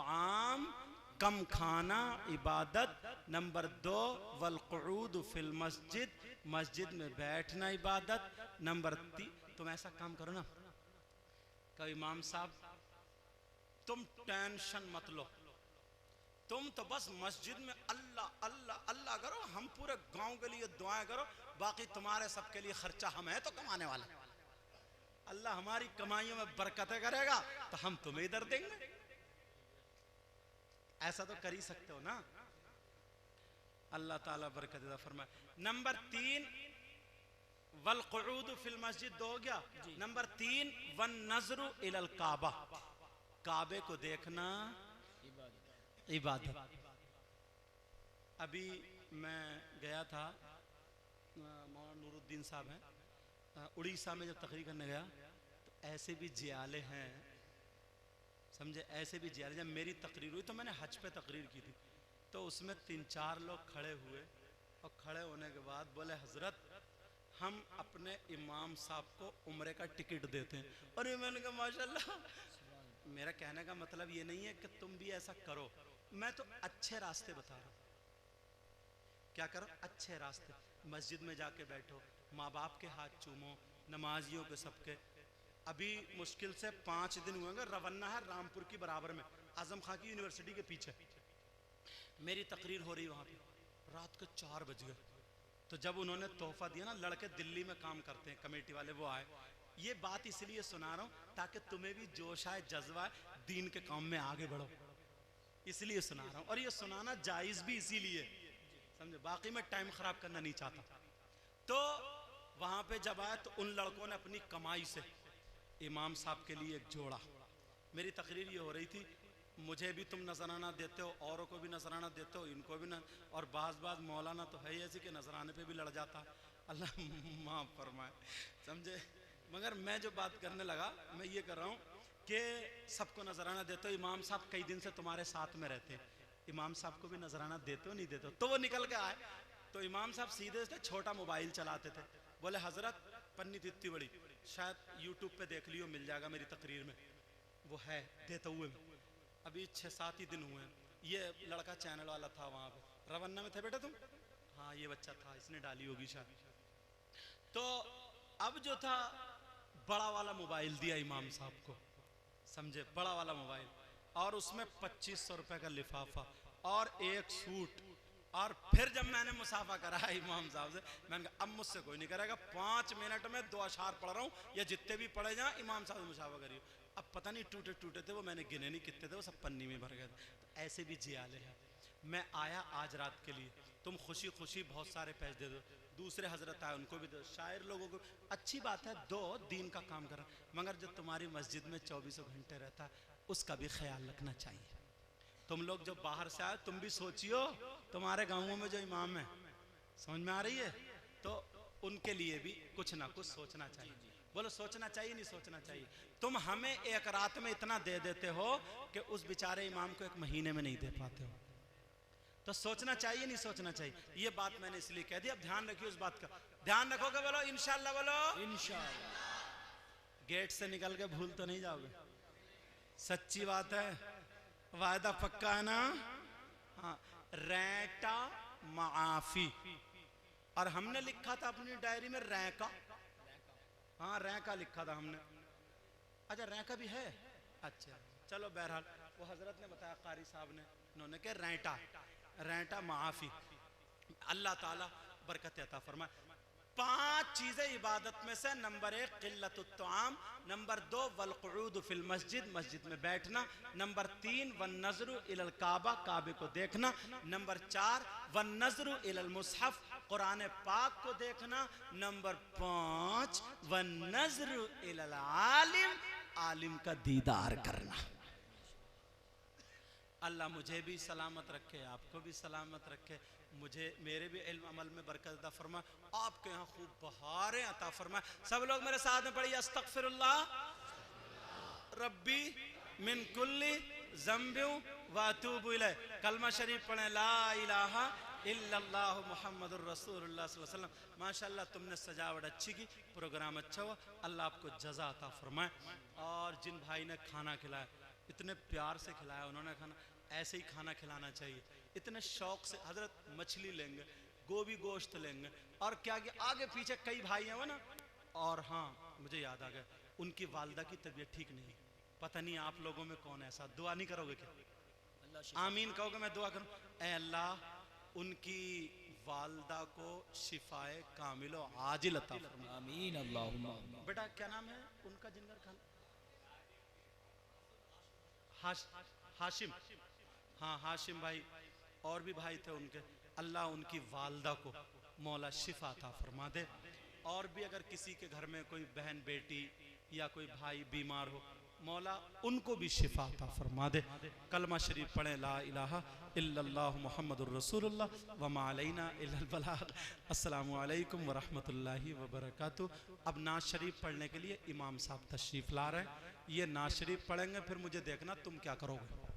तआम, कम खाना इबादत। नंबर 2 वल क़ुऊद फिल मस्जिद, मस्जिद में बैठना इबादत। नंबर 3, तुम ऐसा काम करो ना, कभी इमाम साहब तुम टेंशन मत लो, तुम तो बस मस्जिद में अल्लाह अल्लाह अल्लाह करो, हम पूरे गांव के लिए दुआएं करो, बाकी तुम्हारे सबके लिए खर्चा हम है तो कमाने वाला, अल्लाह हमारी कमाइयों में बरकतें करेगा तो हम तुम्हें इधर देंगे। ऐसा तो कर ही सकते हो ना, अल्लाह ताला बरकत अता फरमाए। नंबर 3 वल क़ुऊद फिल मस्जिद, दो हो गया। नंबर 3 वन नज़रु इलल काबा, काबे को देखना इबादत। अभी मैं गया था, मौलाना नूरुद्दीन साहब हैं उड़ीसा में, जब तकरीर करने गया तो ऐसे भी जियाले हैं, समझे, ऐसे भी जियाले। जब मेरी तकरीर हुई तो मैंने हज पे तकरीर की थी, तो उसमें 3-4 लोग खड़े हुए और खड़े होने के बाद बोले हजरत हम अपने इमाम साहब को उम्रे का टिकट देते हैं। और मैंने कहा माशाल्लाह, मेरा कहने का मतलब ये नहीं है कि तुम भी ऐसा करो, मैं तो अच्छे रास्ते बता रहा हूँ। क्या करो? अच्छे रास्ते, मस्जिद में जाके बैठो, माँ बाप के हाथ चूमो, नमाजियों के सबके। अभी मुश्किल से 5 दिन हुए, रवन्ना है रामपुर की बराबर में, आजम खां की यूनिवर्सिटी के पीछे मेरी तकरीर हो रही, वहाँ पे रात के 4 बज गए। तो जब उन्होंने तोहफा दिया ना, लड़के दिल्ली में काम करते हैं कमेटी वाले, वो आए। ये बात इसलिए सुना रहा हूँ ताकि तुम्हें भी जोश आए, जज्बा आए, दीन के काम में आगे बढ़ो, इसलिए सुना रहा हूँ। और ये सुनाना जायज़ भी इसीलिए, समझे, बाकी मैं टाइम ख़राब करना नहीं चाहता। तो वहाँ पे जब आए तो उन लड़कों ने अपनी कमाई से इमाम साहब के लिए एक जोड़ा। मेरी तकरीर ये हो रही थी, मुझे भी तुम नजराना देते हो, औरों को भी नजराना देते हो, इनको भी न, और बाज़ मौलाना तो है ही ऐसी कि नजराने पे भी लड़ जाता, अल्लाह माफ़ फरमाए, समझे। मगर मैं जो बात करने लगा, मैं ये कर रहा हूँ कि सबको नजराना देते हो, इमाम साहब कई दिन से तुम्हारे साथ में रहते हैं, इमाम साहब को भी नजराना देते हो नहीं देते हो? तो वो निकल के आए, तो इमाम साहब सीधे से छोटा मोबाइल चलाते थे, बोले हजरत पन्नी थी इतनी बड़ी, शायद यूट्यूब पे देख लियो, मिल जाएगा मेरी तकरीर में, वो है देते हुए। अभी 6-7 ही दिन हुए हैं। ये लड़का चैनल वाला था वहाँ पे, रवन्ना में थे बेटा तुम? हाँ ये बच्चा था, इसने डाली होगी शायद। तो अब जो था, बड़ा वाला मोबाइल दिया इमाम साहब को, समझे, बड़ा वाला मोबाइल, और उसमें 2500 रुपए का लिफाफा और एक सूट। और फिर जब मैंने मुसाफा करा इमाम साहब से, मैंने कहा अब मुझसे कोई नहीं करेगा, 5 मिनट में 2 अशार पढ़ रहा हूँ, या जितने भी पढ़े जाए इमाम साहब से मुसाफा करिए। अब पता नहीं टूटे टूटे थे वो, मैंने गिने नहीं कितने थे, वो सब पन्नी में भर गए थे। तो ऐसे भी जियाले हैं। मैं आया आज रात के लिए, तुम खुशी खुशी बहुत सारे पैसे दे दो, दूसरे हजरत आए उनको भी दो, शायर लोगों को, अच्छी बात है, दो, दीन का काम करा, मगर जो तुम्हारी मस्जिद में 24 घंटे रहता है उसका भी ख्याल रखना चाहिए। तुम लोग जो बाहर से आए, तुम भी सोचियो, तुम्हारे गाँवों में जो इमाम है, समझ में आ रही है, तो उनके लिए भी कुछ ना कुछ सोचना चाहिए। बोलो सोचना चाहिए नहीं सोचना चाहिए? तुम हमें एक रात में इतना दे देते हो कि उस बेचारे इमाम को 1 महीने में नहीं दे पाते हो, तो सोचना चाहिए नहीं सोचना चाहिए? ये बात मैंने इसलिए कह दी। अब ध्यान रखिए उस बात का, ध्यान रखोगे? बोलो इंशाल्लाह, बोलो इंशाल्लाह। गेट से निकल के भूल तो नहीं जाओगे? सच्ची बात है, वायदा पक्का है ना? हाँ, रैटा माफी। और हमने लिखा था अपनी डायरी में रैका, हाँ रैका लिखा था हमने। अच्छा रैका भी है? अच्छा चलो, बहरहाल वो हजरत ने बताया, कारी साहब ने, उन्होंने कहा रैटा, रैटा माफी, अल्लाह ताला बरकत अता फरमाए। 5 चीजें इबादत में से, नंबर 1 क़िल्लतुत तआम, नंबर 2 वल क़ुऊद फिल मस्जिद, मस्जिद में बैठना, नंबर 3 वन नज़रु इलल काबा, काबे को देखना, नंबर 4 वन नज़रु इलल मुसहफ, कुरान पाक को देखना, नंबर 5 वन नज़रु इलल आलिम, आलिम का दीदार करना। अल्लाह मुझे भी सलामत रखे, आपको भी सलामत रखे, मुझे मेरे भी इल्म अमल में बरकत अता फरमाए, आपके यहाँ खूब बहारें अता फरमाए। सब लोग मेरे साथ में पढ़िए, अस्तगफिरुल्लाह रब्बी मिन कुल्ली ज़ंबिन व अतूबु इलैह। कलमा शरीफ पढ़ें, ला इलाहा इल्लल्लाह मुहम्मदुर रसूलुल्लाह सल्लल्लाहु अलैहि वसल्लम। माशाअल्लाह तुमने सजावट अच्छी की, प्रोग्राम अच्छा हुआ, अल्लाह आपको जज़ा अता फरमाए। और जिन भाई ने खाना खिलाया, इतने प्यार से खिलाया उन्होंने खाना, ऐसे ही खाना खिलाना चाहिए। इतने शौक से हजरत मछली लेंगे, गोभी गोश्त लेंगे, और क्या कि आगे पीछे कई भाई हैं वो ना। और हाँ, मुझे याद आ गया, उनकी वालदा की तबीयत ठीक नहीं, पता नहीं आप लोगों में कौन ऐसा, दुआ नहीं करोगे क्या? आमीन कहोगे, मैं दुआ करूं। ऐ अल्लाह, उनकी वालदा को शिफाए कामिल आजिल अता फरमा। आमीन अल्लाहुम्मा। बेटा क्या नाम है उनका जिनका खान? हाशिम। हाँ हाशिम भाई, और भी भाई थे उनके। अल्लाह उनकी वालदा को मौला शिफा अता फरमा दे। और भी अगर किसी के घर में कोई बहन बेटी या कोई भाई बीमार हो, मौला उनको भी शिफा अता फरमा दे। कलमा शरीफ पढ़ें, ला इलाहा इल्लल्लाहु मुहम्मदुर रसूलुल्लाह व मा अलैना इल्लल बलाग। अस्सलामु अलैकुम व रहमतुल्लाहि व बरकातुहू। अब नाज शरीफ पढ़ने के लिए इमाम साहब तशरीफ ला रहे हैं। ये नाज शरीफ पढ़ेंगे, फिर मुझे देखना तुम क्या करोगे।